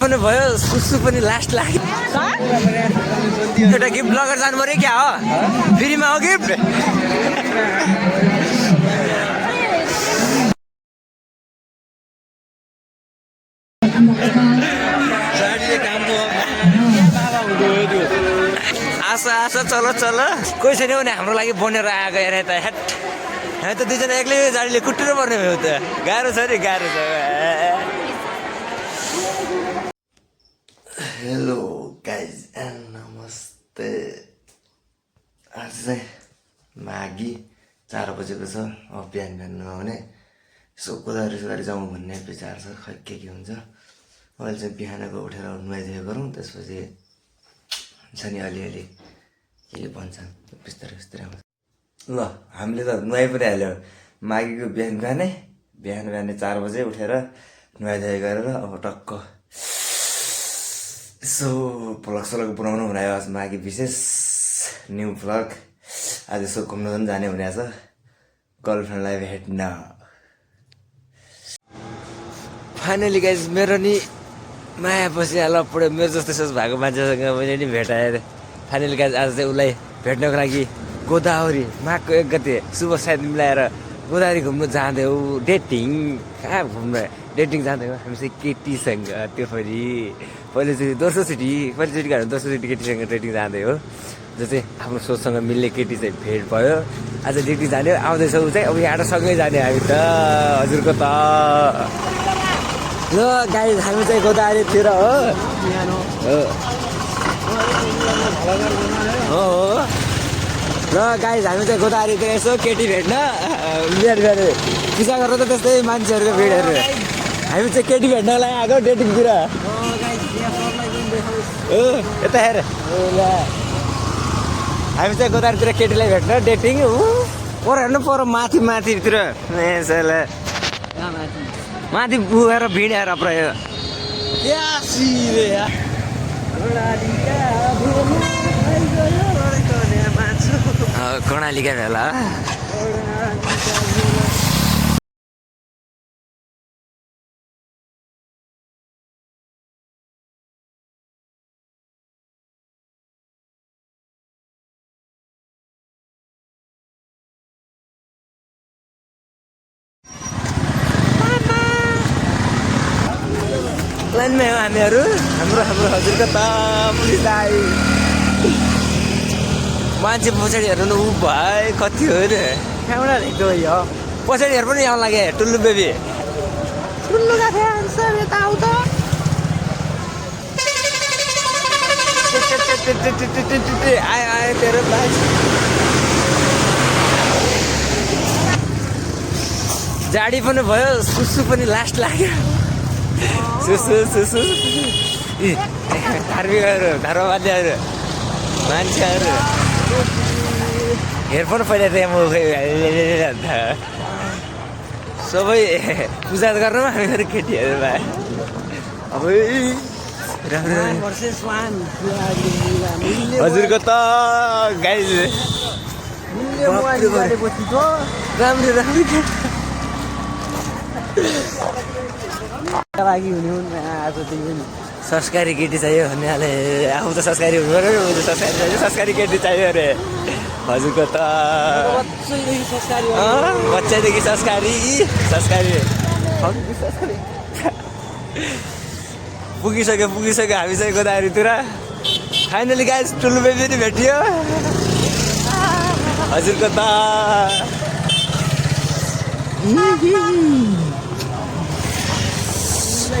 पनि भयो सुसु पनि लास्ट लाग्यो एउटा गिफ्ट लगेर जानु पर्यो क्या हो फ्रीमा हो गिफ्ट आशा आशा चलो चलो कोही छैन भने हाम्रो लागि बनेर आएको हेरे त हेट हामी त दुईजना एक्लै गाडीले कुट्टिनु पर्ने भयो त गाह्रो छ नि गाह्रो छ हेलो गाइज एन्ड नमस्ते आज चाहिँ माघी 4 बजेको छ अब बिहान बिहान नआउने यसो कोदारी सोदारी जाउँ भन्ने विचार छ खै के हुन्छ अहिले चाहिँ बिहानको उठेर नुहाइधुवाइ गरौँ त्यसपछि हुन्छ नि अलिअलि के भन्छन् बिस्तारै बिस्तारै आउँछ ल हामीले त नुहाइ पनि हाल्यो माघीको बिहान बिहानै 4 बजे उठेर नुहाइधुवाइ गरेर अब टक्क यसो भ्लग सलग बनाउनु हुनायो आज माघी विशेष न्यू भ्लग आज यसो घुम्न पनि जाने हुनेछ गर्लफ्रेन्डलाई भेट्न फाइनली गाइज मेरो नि माया बसिहाल्यो पुरै मेरो जस्तो सोच भएको मान्छेसँग मैले नि भेटाएँ फाइनली गाइज आज चाहिँ उसलाई भेट्नको लागि गोदावरी माघको 1 गते शुभ साथ मिलाएर गोदावरी घुम्नु जाँदैौ डेटिङ कहाँ घुम्न डेटिङ जाँदैौ हामी चाहिँ केटीसँग त्यो फेरि पहिलोचोटि दोस्रोचोटि गएर दोस्रोचोटि केटीसँग डेटिङ जाँदै हो जो चाहिँ आफ्नो सोचसँग मिल्ने केटी चाहिँ भेट भयो आज डेटिङ जाने आउँदैछौँ चाहिँ अब यहाँ सँगै जाने हामी त हजुरको त ल गाई हामी चाहिँ गोदावरीतिर हो र गाई हामी चाहिँ गोदावरीतिर यसो केटी भेट्न बिहान पूजा गरेर त त्यस्तै मान्छेहरूको भिडहरू हामी चाहिँ केटी भेट्नलाई आएको डेटिङतिर यता हेर हामी चाहिँ गोदावरीतिर केटीलाई भेट्न डेटिङ पर हेर्नु पर माथितिर माथि गएर भिड आएर प्रयो कर्णालीका भेला लाइनमा हो हामीहरू हाम्रो हजुरको त पुलिस दाइ मान्छे पछाडि हेर्नु न ऊ भाइ कति हो र कहाँबाट देख्दो यो पछाडि हेर पनि यहाँ लाग्यो टुल्लु बेबी टुल्लु गाथे आन्सर यता आउ त आयो तेरो बाज जाडी पनि भयो सुसु पनि लास्ट लाग्यो सुसु धार्मिकहरू धर्मवादीहरू मान्छेहरू हेरफोन पहिला म सबै पूजा गर्नु हामीहरू केटीहरूमा अब हजुरको त गाई राम्रो लागि हुने आज संस्कारी केटी चाहियो भन्नेले आफू त संस्कारी हुनु पर्यो ऊ त संस्कारी चाहियो संस्कारी केटी चाहियो अरे हजुरको त बच्चादेखि संस्कारी पुगिसक्यो हामी चाहिँ गोदावरीतिर फाइनली गाइस टुल्लु बेबी पनि भेटियो हजुरको त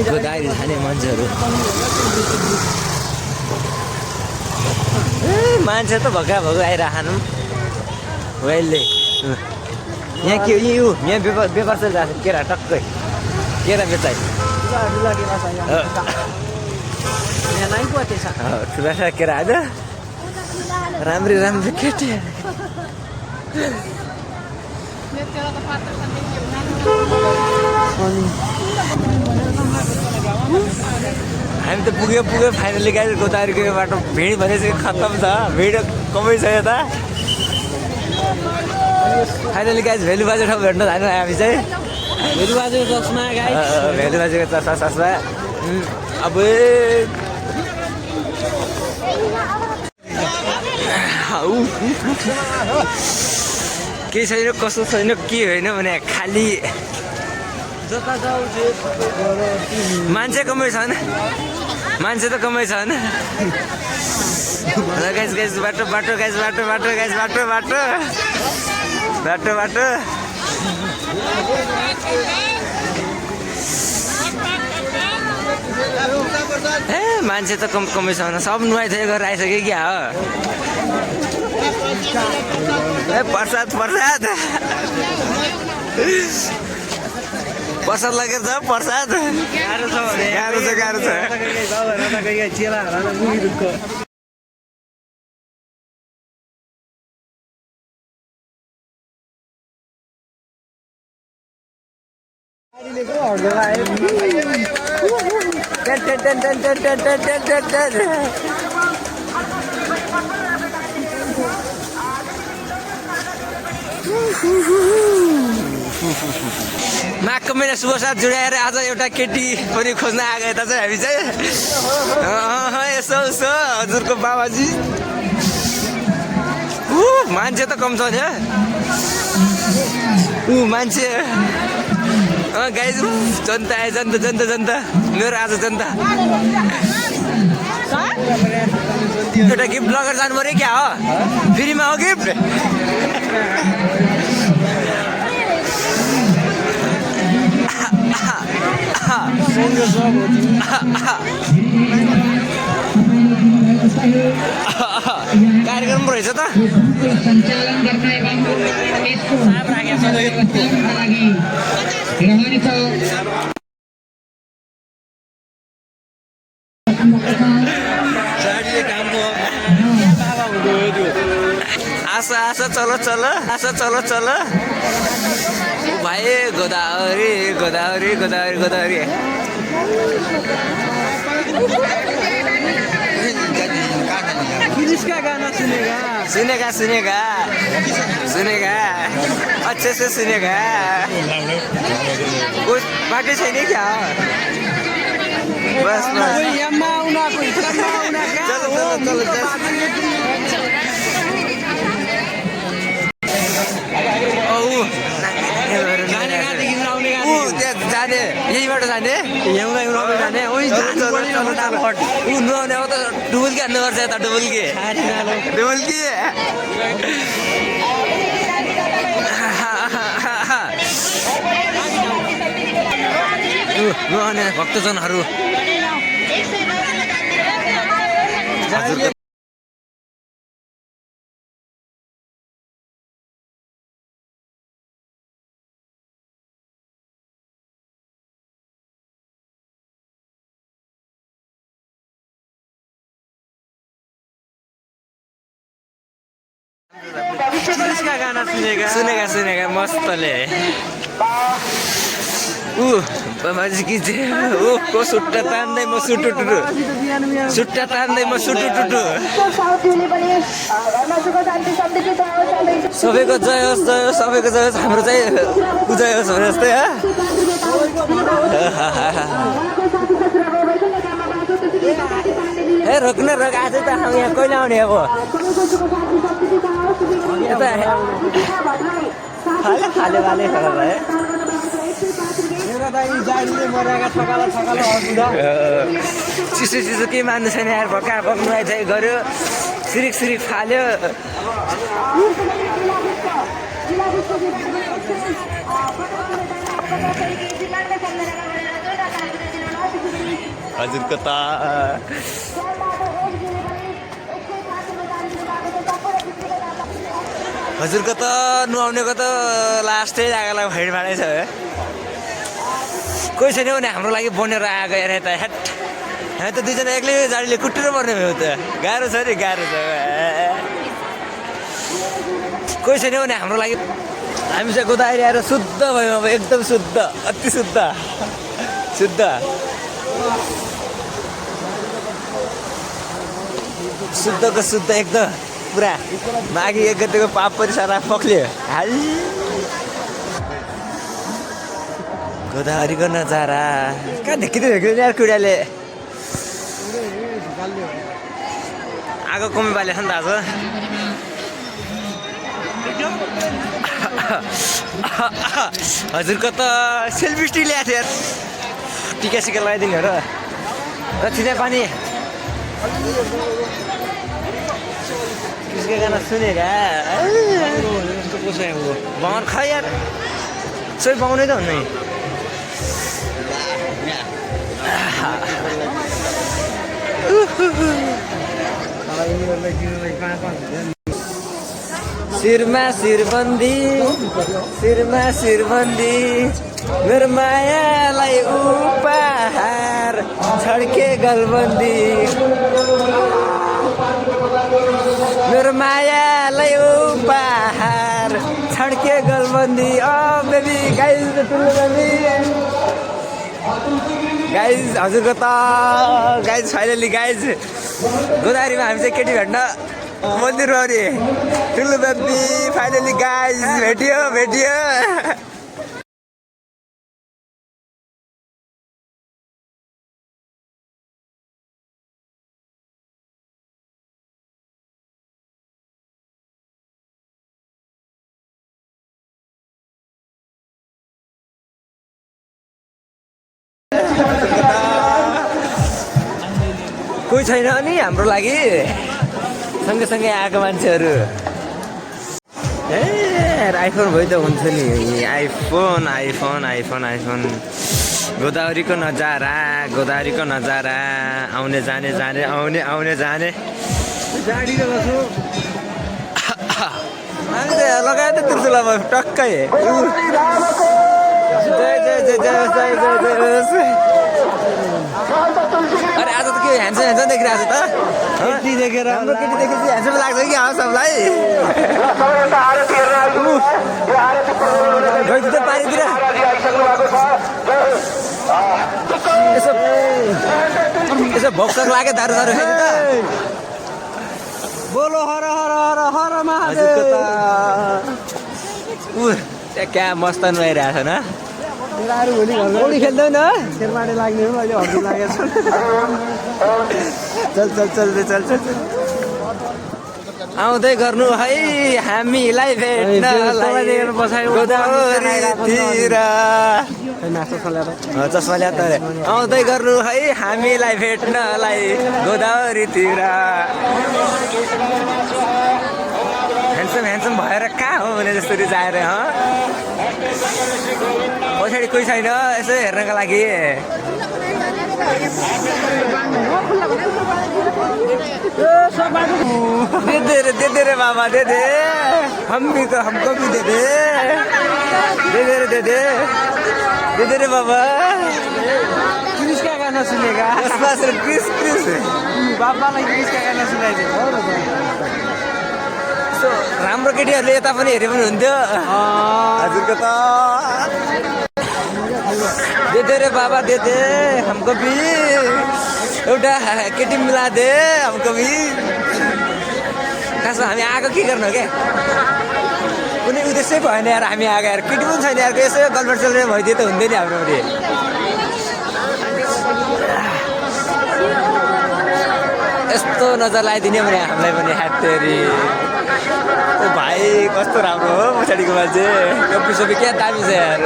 गोदावरी खाने मान्छेहरू मान्छे त भगा आइरहनु अहिले यहाँ के यहाँ व्यापार चलिरहेको छ केरा टक्कै केरा बेचाइ ठुला ठुला केरा आज राम्री केटी हामी त पुग्यो फाइनली गाई गोदावरीको बाटो भिड भने चाहिँ खत्तम छ भिड कमै छ यता फाइनली गाई भेलु बाजे ठाउँ भेट्न जानु हामी चाहिँ भेलु बाजेको चस्मा अब केही छैन कसो छैन के होइन भने खालि मान्छे कमै छन् मान्छे त कमै छन् गाइस गाइस बाटो बाटो गाइस बाटो बाटो गाइस बाटो बाटो बाटो बाटो ए मान्छे त कमै छैन सब नुहाइथ्यो गरेर आइसक्यो क्या हो ए प्रसाद प्रसाद प्रसाद लगेर छ प्रसाद गाह्रो छ गाह्रो छ गाह्रो छ माघको महिना शुभ साथ जुडाएर आज एउटा केटी पनि खोज्न आएको यता चाहिँ हामी चाहिँ यसो यसो हजुरको बाबाजी मान्छे त कम छ नि मान्छे गाइज जनता आयो जनता जनता जनता मेरो आज जनता एउटा गिफ्ट लगेर जानु पऱ्यो क्या हो फ्रीमा हो गिफ्ट कार्यक्रम रहेछ त आशा आशा चलो चलो आशा चलो चलो भाइ गोदावरी गोदावरी गोदावरी गोदावरी किसका गाना सुनेगा सुनेगा सुनेगा सुनेगा अच्छे से सुनेगा कुछ बाकी छैन क्या बस बस चलो चलो चलो जाने यहीँबाट जाने जाने नुहाउने अब त डुबुल्की हान्नु पर्छ यता डुबुल्की डुबुल्की नुहाउने भक्तजनहरू किसका गाना सुनेगा सुनेगा सुनेगा मस्तले बाबाजी कि को सुट्टा तान्दै म सुटुटुटु सुट्टा तान्दै म सुटुटुटु सबैको जय होस् सबैको जय होस् हाम्रो चाहिँ उजय होस् भने जस्तै ए रोक्न रोक आज त हामी यहाँ कहिले आउने अब खाले वाले चिसो चिसो केही मान्नु छैन यार भक्का भक नुहाइ गऱ्यो सिरिक सिरिक फाल्यो हजुरको त हजुरको त नुहाउनेको त लास्टै लागेला भैड भाँडै छ कोही छैन भने हाम्रो लागि बनेर आएको हेर त हेट यहाँ त दुईजना एक्लै गाडीले कुटेर पर्ने भयो त गाह्रो छ नि गाह्रो छ कोही छैन भने हाम्रो लागि हामी चाहिँ गोदावरी आएर शुद्ध भयौँ अब एकदम शुद्ध अति शुद्ध शुद्ध शुद्धको शुद्ध एकदम पुरा माघी 1 गतेको पाप पनि सारा पक्लियो हाल गोदावरीको नजारा कहाँ देखिँदै यार कुराले आगो कमी बाले छ नि त आज हजुरको त सेल्फी स्टिक ल्याएको थियो टिका सिका लगाइदिने हो र चिने पानी किसके गाना सुनेगा बाउन खा यार सबै बाउनै त हुनु शिरमा शिरबन्दी मेरो मायालाई उपहार छड्के गलबन्दी मेरो मायालाई उपहार छड्के गलबन्दी बेबी गाइज गाइज हजुरको त गाइज फाइनली गाइज गोदावरीमा हामी चाहिँ केटी भेट्न मन्दिरमा आउने ठुलो बेबी फाइनली गाइज भेटियो कोही छैन अनि हाम्रो लागि सँगसँगै आएको मान्छेहरू आइफोन भयो त हुन्छ नि आइफोन गोदावरीको नजारा आउने जाने लगायो त तिर्सुलामा टक्कै अरे आज त के ह्यान्डसम देखिरहेको छ त केटी देखेर हाम्रो केटी देखेपछि ह्यान्डसम लाग्छ कि सबलाई गइदिन्छ पारितिर यसो भोकसक लाग्यो दारू खाइदियो त बोलो हर महादेव क्या मस्तन भइरहेछ न गोली खेल्दैन शेरबाटे लाग्ने हो अहिले हड्डी लागेको चल आउँदै गर्नु है हामीलाई भेट्न गोदावरीतिर चस्मा ल्याएर त आउँदै गर्नु है हामीलाई भेट्नलाई गोदावरीतिर ह्यान्डसम भएर कहाँ हो भने जसरी जाएर पछाडि कोही छैन यसो हेर्नको लागि दे रे बाबा दे हमको भी दे रे बाबा क्रिस का गाना सुनेगा क्रिस बाबालाई क्रिस का गाना सुनाइदियो राम्रो केटीहरूले यता पनि हेरे पनि हुन्थ्यो हजुरको त दे रे बाबा दे हमको भी एउटा केटी मिला दे हमको भी खासमा हामी आएको के गर्नु हो क्या कुनै उद्देश्य भएन यार हामी आएको यार केटी पनि छैन यार यसो गर्लफ्रेन्ड चल्ने भइदियो त हुँदैन हाम्रो यस्तो नजर लगाइदिने भने हामीलाई पनि ह्याटेरी ओ भाइ कस्तो राम्रो हो पछाडिको मान्छे कपी सबै क्या दामी छ यार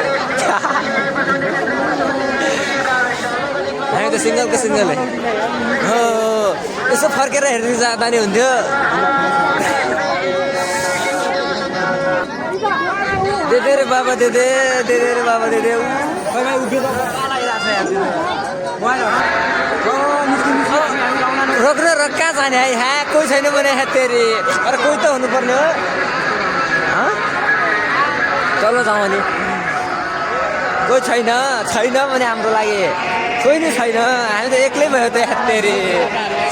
हामी त सिङ्गल हो यसो फर्केर हेर्नु जाँदा नि हुन्थ्यो दे रे बाबा दे रोक्न कहाँ जाने है ह्या कोही छैन भने हेतेरी अरे कोही त हुनुपर्ने हो चलो जाउँ अनि कोही छैन भने हाम्रो लागि कोही नै छैन हामी त एक्लै भयो त हेतेरी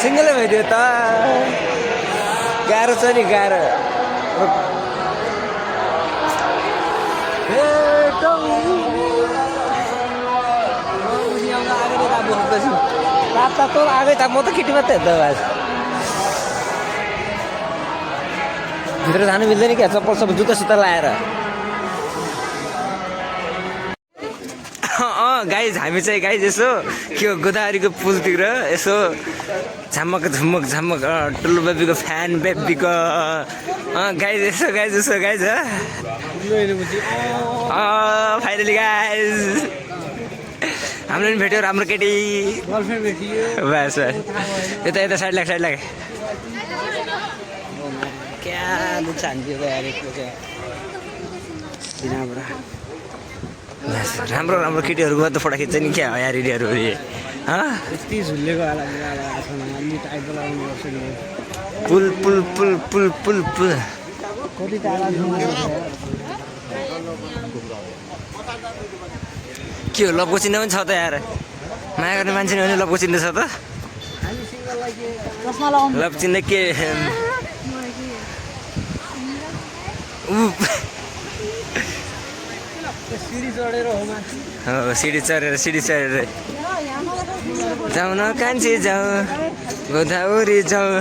सिङ्गलै भइदियो त गाह्रो छ नि गाह्रो त आगै त म त केटी मात्रै हेर्दा आज भित्र जानु मिल्दैन क्या चप्पल सबै जुत्ता सुत्ता लाएर गाइज हामी चाहिँ गाइज यसो के हो गोदावरीको पुलतिर यसो झमक झमक झमक टुल्लु बेबीको फ्यान बेबीको गाइज यसो गाइज फाइनली गाइज हाम्रो पनि भेट्यो राम्रो केटी बस यता साइड लाग क्या दुख्छ हान्थ्यो त यार एकलो चाहिँ दिनाबाट राम्रो केटीहरूको त फोटो खिच्छ नि क्या हो यार यिनीहरू यति झुल्लेको होला अलि टाइट लगाउनु पर्छ नि पुल पुल पुल पुल पुल पुल कति टाढा के हो लप्को चिन्ह पनि छ त यार माया गर्ने मान्छे भने लप्को चिन्ह छ त लप चिन्ह के सिडी चढेर जाउँ न कान्छी जाउँ गोदावरी जाउँ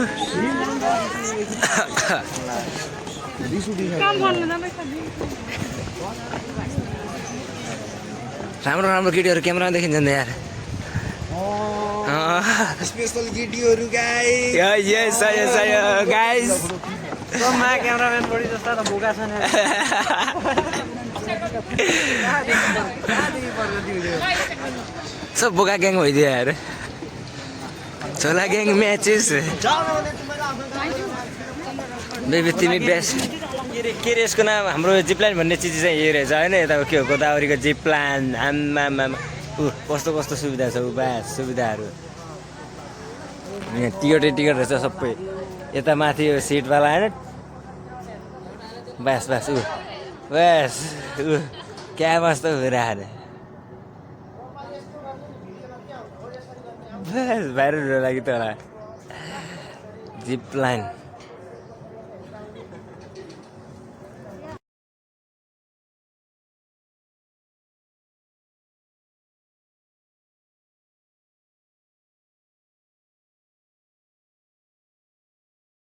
राम्रो केटीहरू क्यामेरामा देखिन्छ नि यार स्पेशल केटीहरू गाइस गाइस क्यामेराम्यान बढी जस्ता त बोका छन् सब बोका ग्याङ भइदियो यार छोला ग्याङ म्याचेस बेबी तिमी बेस्ट के रे यसको नाम हाम्रो जिपलाइन भन्ने चिज चाहिँ यो रहेछ होइन यताको के हो गोदावरीको जिपलाइन आम्मा कस्तो सुविधा छ बास सुविधाहरू यहाँ टिकट रहेछ सबै यता माथि यो सिटवाला होइन बस क्या मस्त भइरहेको बस भाइरल लागि त होला जिप लाइन